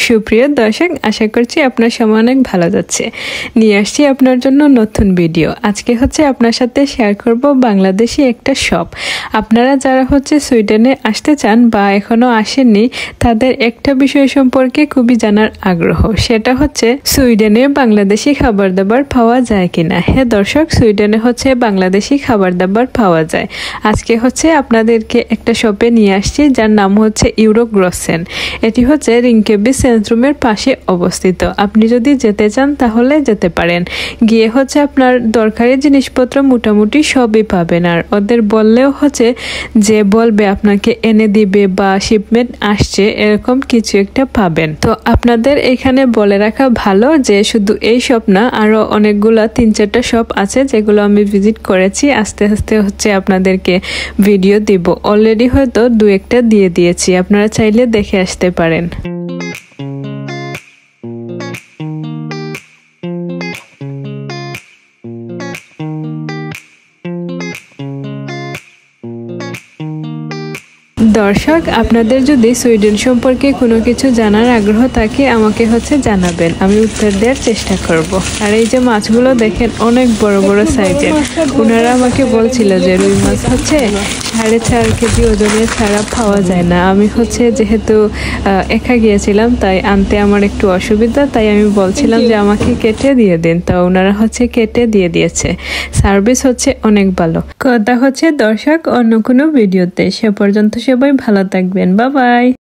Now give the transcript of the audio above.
সুপ্রিয় দর্শক, আশা করছি আপনার সময় অনেক ভালো যাচ্ছে। নিয়ে আসছি আপনার জন্য নতুন ভিডিও। আজকে আপনার সাথে শেয়ার করব বাংলাদেশি একটা শপ। আপনারা যারা সুইডেনে আসতে চান বা এখনো আসেননি, তাদের একটা বিষয় সম্পর্কে খুবই জানার আগ্রহ। সেটা সুইডেনে বাংলাদেশি খাবার দাবার পাওয়া যায় কিনা। হ্যাঁ দর্শক, সুইডেনে বাংলাদেশি খাবার দাবার পাওয়া যায়। আজকে আপনাদেরকে একটা শপে নিয়ে আসছি, যার নাম ইউরোগ্রসেন। এটি রিঙ্কেবি সেন্ট্রুমের পাশে অবস্থিত। আপনি যদি যেতে চান তাহলে যেতে পারেন। গিয়ে আপনার দরকারি জিনিসপত্র মোটামুটি সবই পাবেন। আর ওদের বললেও যে বলবে আপনাকে এনে দিবে বা শিপমেন্ট আসছে, এরকম কিছু একটা পাবেন। তো আপনাদের এখানে বলে রাখা ভালো যে শুধু এই শপ না, আরো অনেকগুলা 3-4টা শপ আছে যেগুলো আমি ভিজিট করেছি। আস্তে আস্তে আপনাদেরকে ভিডিও দিব। অলরেডি হয়তো 2-1টা দিয়ে দিয়েছি, আপনারা চাইলে দেখে আসতে পারেন। দর্শক, আপনাদের যদি সুইডেন সম্পর্কে কোনো কিছু জানার আগ্রহ থাকে আমাকে জানাবেন, আমি উত্তর দেওয়ার চেষ্টা করব। আর এই যে মাছগুলো দেখেন, অনেক বড় বড় সাইজের। ওনারা আমাকে বলছিল যে রুই মাছ 4.5 কেজি ওজনের ছাড়া পাওয়া যায় না। আমি যেহেতু একা গিয়েছিলাম, তাই আনতে আমার একটু অসুবিধা, তাই আমি বলছিলাম যে আমাকে কেটে দিয়ে দিন। তা ওনারা কেটে দিয়ে দিয়েছে। সার্ভিস অনেক ভালো। কথা দর্শক, অন্য কোনো ভিডিওতে। সে পর্যন্ত সবাই ভালো থাকবেন। Bye bye.